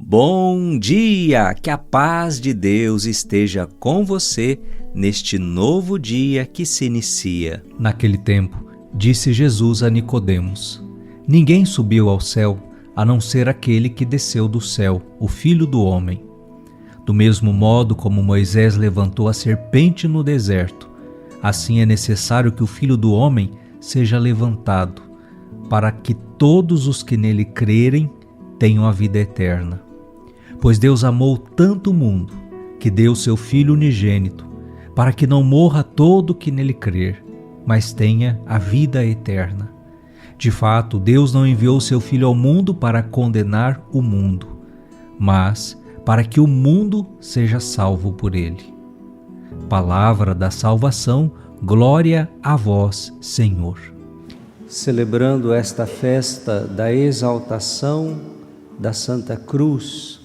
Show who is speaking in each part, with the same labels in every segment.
Speaker 1: Bom dia! Que a paz de Deus esteja com você neste novo dia que se inicia.
Speaker 2: Naquele tempo, disse Jesus a Nicodemos: Ninguém subiu ao céu, a não ser aquele que desceu do céu, o Filho do Homem. Do mesmo modo como Moisés levantou a serpente no deserto, assim é necessário que o Filho do Homem seja levantado, para que todos os que nele crerem tenham a vida eterna. Pois Deus amou tanto o mundo, que deu seu Filho unigênito, para que não morra todo o que nele crer, mas tenha a vida eterna. De fato, Deus não enviou seu Filho ao mundo para condenar o mundo, mas para que o mundo seja salvo por ele. Palavra da salvação, glória a vós, Senhor.
Speaker 3: Celebrando esta festa da exaltação da Santa Cruz,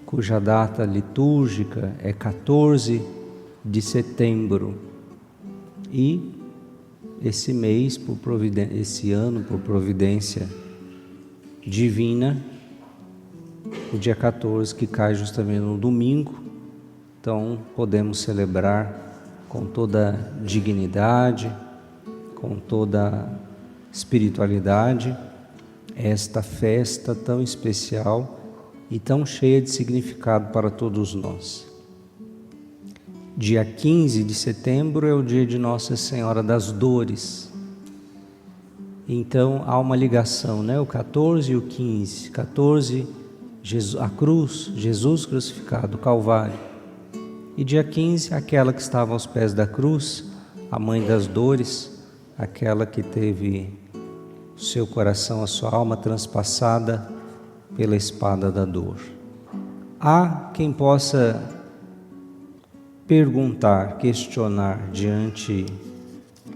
Speaker 3: cuja data litúrgica é 14 de setembro, e esse mês, esse ano, por providência divina, o dia 14, que cai justamente no domingo, então podemos celebrar com toda dignidade, com toda espiritualidade, esta festa tão especial e tão cheia de significado para todos nós. Dia 15 de setembro é o dia de Nossa Senhora das Dores. Então há uma ligação, né? O 14 e o 15. 14, a cruz, Jesus crucificado, o Calvário. E dia 15, aquela que estava aos pés da cruz, a Mãe das Dores, aquela que teve o seu coração, a sua alma transpassada pela espada da dor. Há quem possa perguntar, questionar diante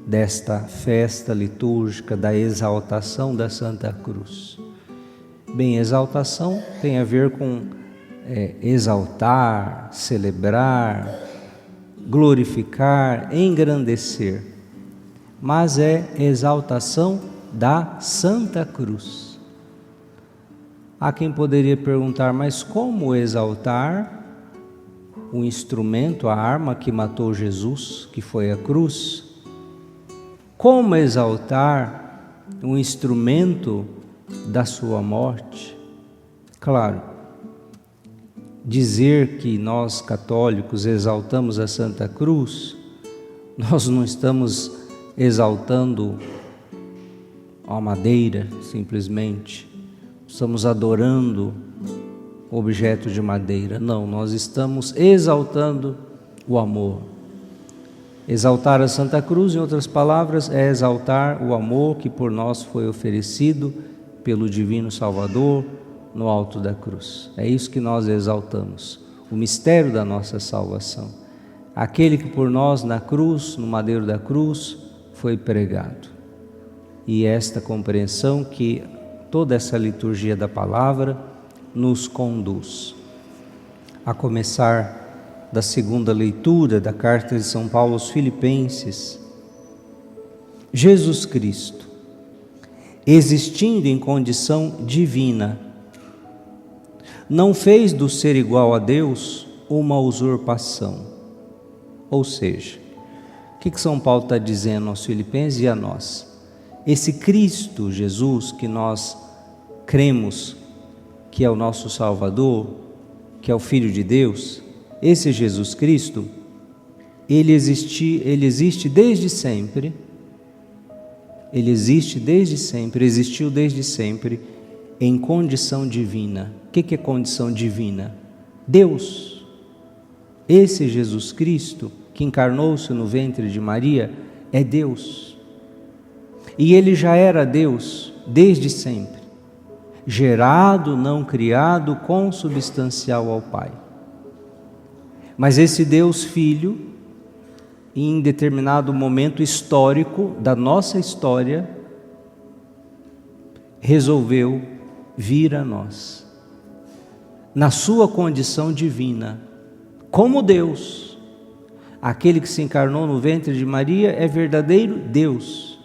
Speaker 3: desta festa litúrgica da exaltação da Santa Cruz. Bem, exaltação tem a ver com exaltar, celebrar, glorificar, engrandecer, mas é exaltação da Santa Cruz. Há quem poderia perguntar, mas como exaltar o instrumento, a arma que matou Jesus, que foi a cruz? Como exaltar o instrumento da sua morte? Claro, dizer que nós católicos exaltamos a Santa Cruz, nós não estamos exaltando a madeira simplesmente, estamos adorando objeto de madeira. Não, nós estamos exaltando o amor. Exaltar a Santa Cruz, em outras palavras, é exaltar o amor que por nós foi oferecido pelo Divino Salvador no alto da cruz. É isso que nós exaltamos, o mistério da nossa salvação. Aquele que por nós na cruz, no madeiro da cruz, foi pregado. E esta compreensão que toda essa liturgia da palavra nos conduz. A começar da segunda leitura da carta de São Paulo aos Filipenses, Jesus Cristo, existindo em condição divina, não fez do ser igual a Deus uma usurpação. Ou seja, o que São Paulo está dizendo aos Filipenses e a nós? Esse Cristo Jesus que nós cremos que é o nosso Salvador, que é o Filho de Deus, esse Jesus Cristo, ele existe desde sempre, existiu desde sempre em condição divina. O que é condição divina? Deus. Esse Jesus Cristo que encarnou-se no ventre de Maria é Deus. E ele já era Deus desde sempre, gerado, não criado, consubstancial ao Pai. Mas esse Deus Filho, em determinado momento histórico da nossa história, resolveu vir a nós, na sua condição divina, como Deus. Aquele que se encarnou no ventre de Maria é verdadeiro Deus,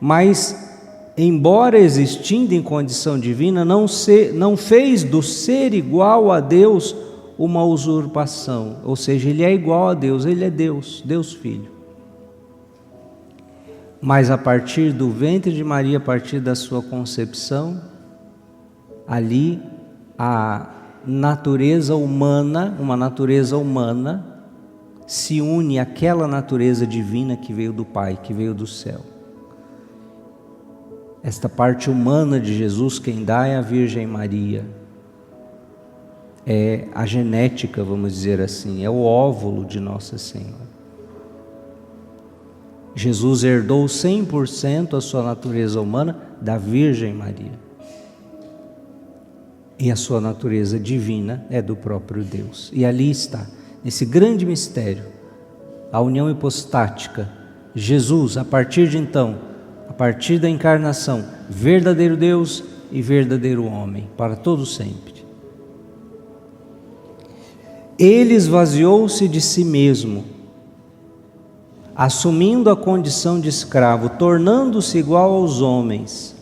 Speaker 3: mas embora existindo em condição divina, não fez do ser igual a Deus uma usurpação, ou seja, ele é igual a Deus, ele é Deus, Deus Filho. Mas a partir do ventre de Maria, a partir da sua concepção, ali a natureza humana, uma natureza humana, se une àquela natureza divina que veio do Pai, que veio do céu. Esta parte humana de Jesus, quem dá é a Virgem Maria. É a genética, vamos dizer assim, é o óvulo de Nossa Senhora. Jesus herdou 100% a sua natureza humana da Virgem Maria. E a sua natureza divina é do próprio Deus. E ali está, nesse grande mistério, a união hipostática. Jesus, a partir de então, a partir da encarnação, verdadeiro Deus e verdadeiro homem, para todo sempre. Ele esvaziou-se de si mesmo, assumindo a condição de escravo, tornando-se igual aos homens.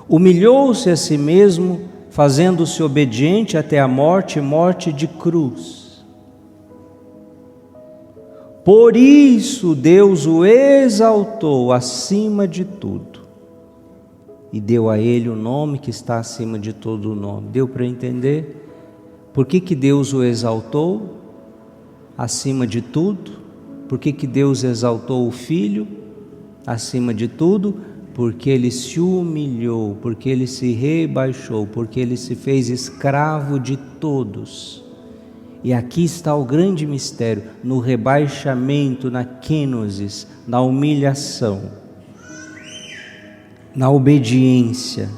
Speaker 3: Humilhou-se a si mesmo, fazendo-se obediente até a morte, morte de cruz. Por isso Deus o exaltou acima de tudo e deu a ele o nome que está acima de todo o nome. Deu para entender por que Deus o exaltou acima de tudo? Por que Deus exaltou o Filho acima de tudo? Porque ele se humilhou, porque ele se rebaixou, porque ele se fez escravo de todos. E aqui está o grande mistério, no rebaixamento, na kenosis, na humilhação, na obediência.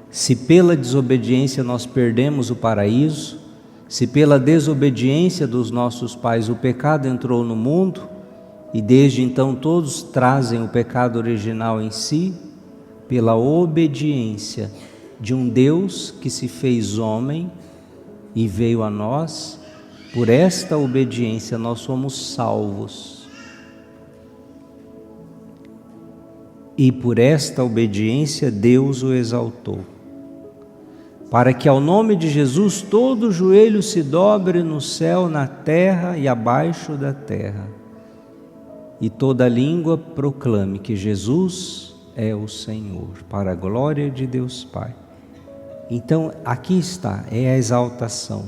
Speaker 3: Se pela desobediência nós perdemos o paraíso, se pela desobediência dos nossos pais o pecado entrou no mundo, e desde então todos trazem o pecado original em si, pela obediência de um Deus que se fez homem e veio a nós, por esta obediência nós somos salvos. E por esta obediência Deus o exaltou, para que ao nome de Jesus todo joelho se dobre no céu, na terra e abaixo da terra, e toda língua proclame que Jesus é o Senhor, para a glória de Deus Pai. Então aqui está, é a exaltação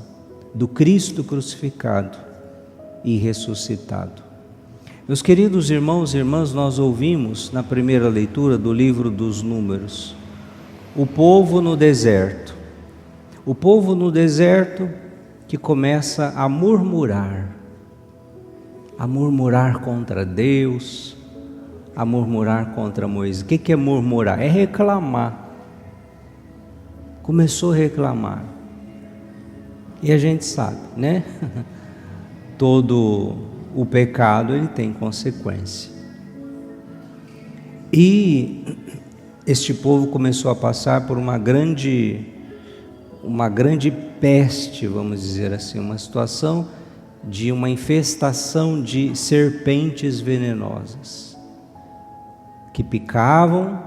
Speaker 3: do Cristo crucificado e ressuscitado. Meus queridos irmãos e irmãs, nós ouvimos na primeira leitura do livro dos Números, o povo no deserto. O povo no deserto que começa a murmurar contra Deus, a murmurar contra Moisés. O que é murmurar? É reclamar. Começou a reclamar. E a gente sabe, né? Todo o pecado ele tem consequência. E este povo começou a passar por uma grande peste, vamos dizer assim, uma situação de uma infestação de serpentes venenosas que picavam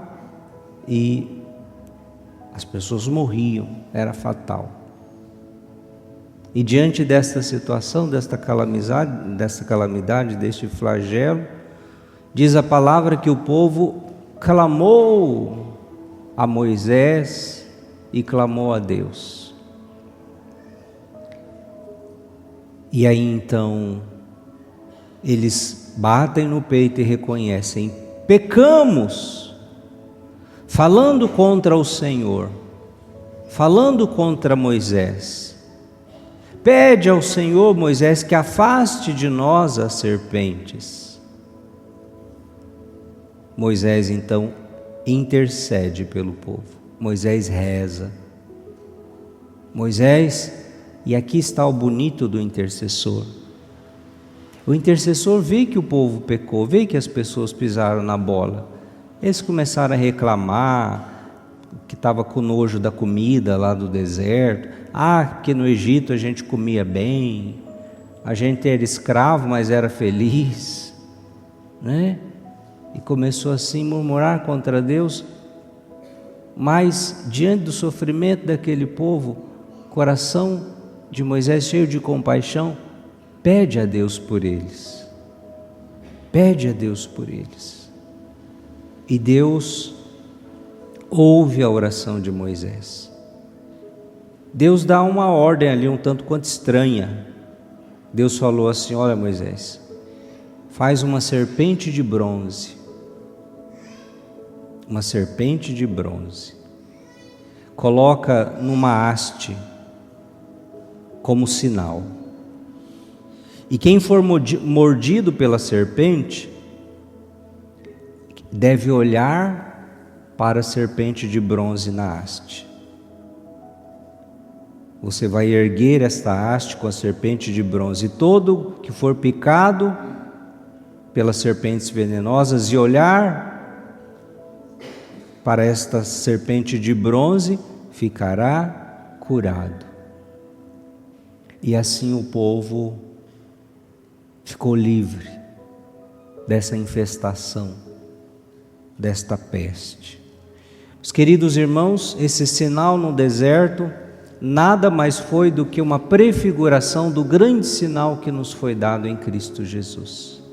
Speaker 3: e as pessoas morriam, era fatal. E diante desta situação, desta calamidade, deste flagelo, diz a palavra que o povo clamou a Moisés e clamou a Deus. E aí então eles batem no peito e reconhecem: pecamos, falando contra o Senhor, falando contra Moisés. Pede ao Senhor, Moisés, que afaste de nós as serpentes. Moisés então intercede pelo povo. Moisés reza. Moisés, e aqui está o bonito do intercessor. O intercessor vê que o povo pecou, vê que as pessoas pisaram na bola. Eles começaram a reclamar que estava com nojo da comida lá do deserto. Que no Egito a gente comia bem, a gente era escravo, mas era feliz, né? e começou assim a murmurar contra Deus, mas diante do sofrimento daquele povo, o coração de Moisés cheio de compaixão, pede a Deus por eles. Pede a Deus por eles. E Deus ouve a oração de Moisés. Deus dá uma ordem ali um tanto quanto estranha. Deus falou assim: olha, Moisés, faz uma serpente de bronze. Uma serpente de bronze. Coloca numa haste como sinal. E quem for mordido pela serpente deve olhar para a serpente de bronze na haste. Você vai erguer esta haste com a serpente de bronze, e todo que for picado pelas serpentes venenosas e olhar para esta serpente de bronze, ficará curado. E assim o povo ficou livre dessa infestação, desta peste. Meus queridos irmãos, esse sinal no deserto nada mais foi do que uma prefiguração do grande sinal que nos foi dado em Cristo Jesus.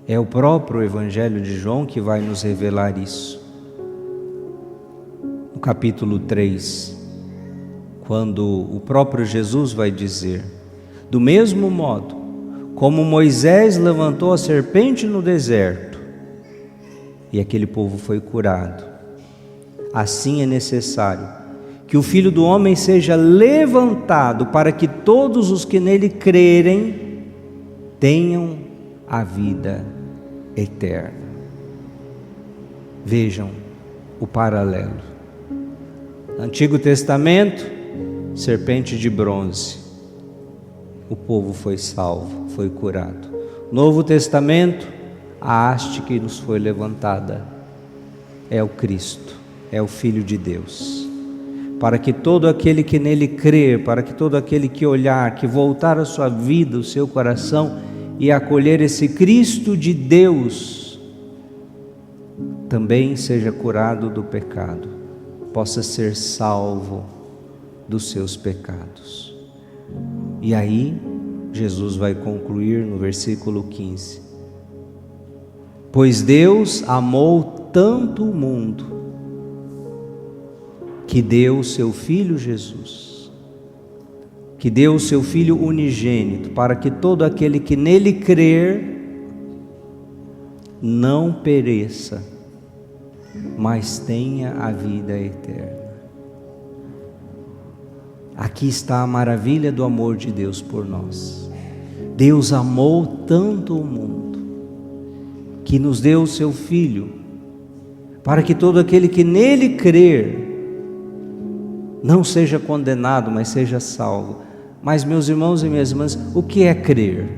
Speaker 3: É o próprio Evangelho de João que vai nos revelar isso. No capítulo 3, quando o próprio Jesus vai dizer: do mesmo modo como Moisés levantou a serpente no deserto e aquele povo foi curado, assim é necessário que o Filho do Homem seja levantado, para que todos os que nele crerem tenham a vida eterna. Vejam o paralelo. Antigo Testamento, serpente de bronze, o povo foi salvo, foi curado. Novo Testamento, a haste que nos foi levantada é o Cristo, é o Filho de Deus, para que todo aquele que nele crer, para que todo aquele que olhar, que voltar a sua vida, o seu coração e acolher esse Cristo de Deus, também seja curado do pecado, possa ser salvo dos seus pecados. E aí Jesus vai concluir no versículo 15: pois Deus amou tanto o mundo que deu o seu Filho Jesus, que deu o seu Filho unigênito, para que todo aquele que nele crer não pereça, mas tenha a vida eterna. Aqui está a maravilha do amor de Deus por nós. Deus amou tanto o mundo que nos deu o seu Filho, para que todo aquele que nele crer não seja condenado, mas seja salvo. Mas, meus irmãos e minhas irmãs, o que é crer?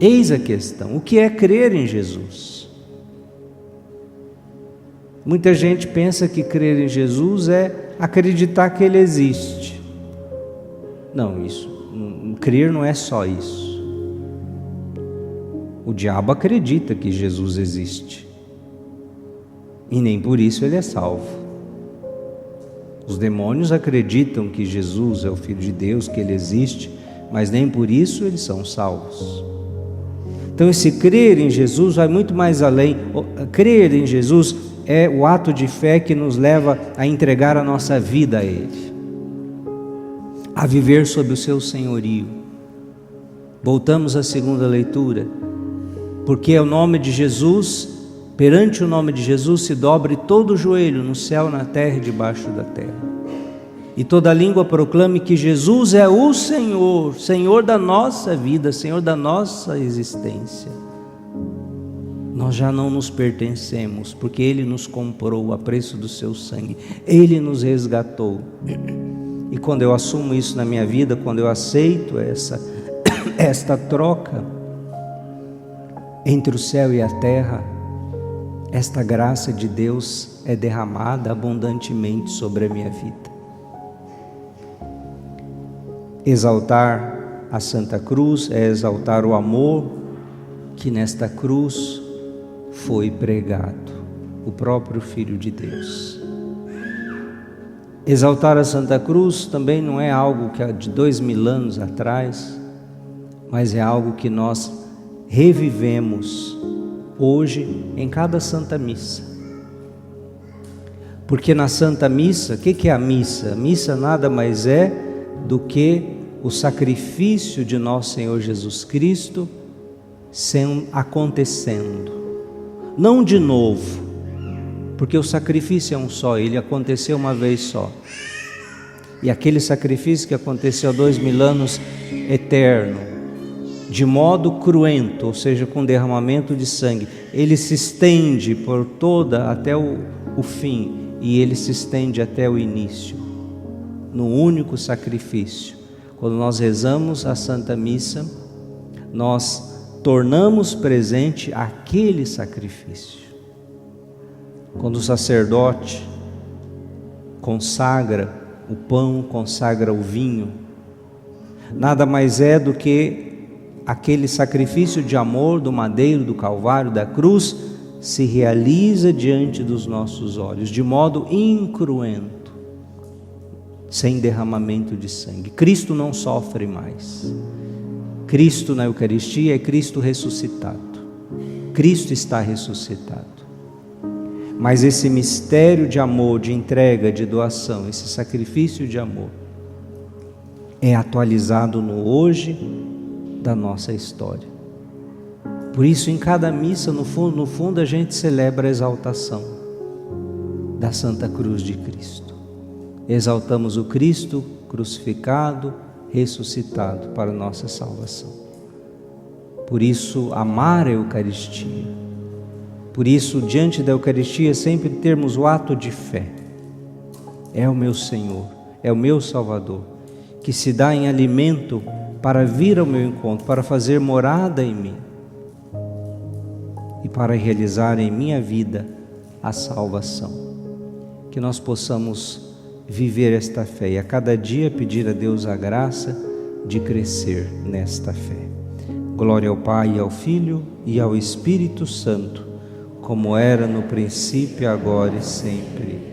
Speaker 3: Eis a questão: o que é crer em Jesus? Muita gente pensa que crer em Jesus é acreditar que Ele existe. Não, crer não é só isso. O diabo acredita que Jesus existe, e nem por isso ele é salvo. Os demônios acreditam que Jesus é o Filho de Deus, que Ele existe, mas nem por isso eles são salvos. Então esse crer em Jesus vai muito mais além. Crer em Jesus é o ato de fé que nos leva a entregar a nossa vida a Ele, a viver sob o seu senhorio. Voltamos à segunda leitura, porque é o nome de Jesus, perante o nome de Jesus se dobre todo o joelho no céu, na terra e debaixo da terra, e toda língua proclame que Jesus é o Senhor, Senhor da nossa vida, Senhor da nossa existência. Nós já não nos pertencemos, porque Ele nos comprou a preço do seu sangue, Ele nos resgatou. E quando eu assumo isso na minha vida, quando eu aceito esta troca entre o céu e a terra, esta graça de Deus é derramada abundantemente sobre a minha vida. Exaltar a Santa Cruz é exaltar o amor que nesta cruz foi pregado, o próprio Filho de Deus. Exaltar a Santa Cruz também não é algo que é de 2000 anos atrás, mas é algo que nós revivemos hoje em cada Santa Missa. Porque na Santa Missa, o que é a missa? A missa nada mais é do que o sacrifício de nosso Senhor Jesus Cristo acontecendo. Não de novo, porque o sacrifício é um só, ele aconteceu uma vez só. E aquele sacrifício que aconteceu há 2000 anos, eterno, de modo cruento, ou seja, com derramamento de sangue, ele se estende por toda até o fim, e ele se estende até o início, no único sacrifício. Quando nós rezamos a Santa Missa, nós tornamos presente aquele sacrifício. Quando o sacerdote consagra o pão, consagra o vinho, nada mais é do que aquele sacrifício de amor do madeiro, do Calvário, da cruz, se realiza diante dos nossos olhos, de modo incruento, sem derramamento de sangue. Cristo não sofre mais. Cristo na Eucaristia é Cristo ressuscitado. Cristo está ressuscitado. Mas esse mistério de amor, de entrega, de doação, esse sacrifício de amor, é atualizado no hoje da nossa história. Por isso, em cada missa, no fundo, a gente celebra a exaltação da Santa Cruz de Cristo. Exaltamos o Cristo crucificado, ressuscitado para nossa salvação. Por isso, amar a Eucaristia. Por isso, diante da Eucaristia, sempre termos o ato de fé. É o meu Senhor, é o meu Salvador, que se dá em alimento para vir ao meu encontro, para fazer morada em mim e para realizar em minha vida a salvação. Que nós possamos viver esta fé e a cada dia pedir a Deus a graça de crescer nesta fé. Glória ao Pai, ao Filho e ao Espírito Santo, como era no princípio, agora e sempre.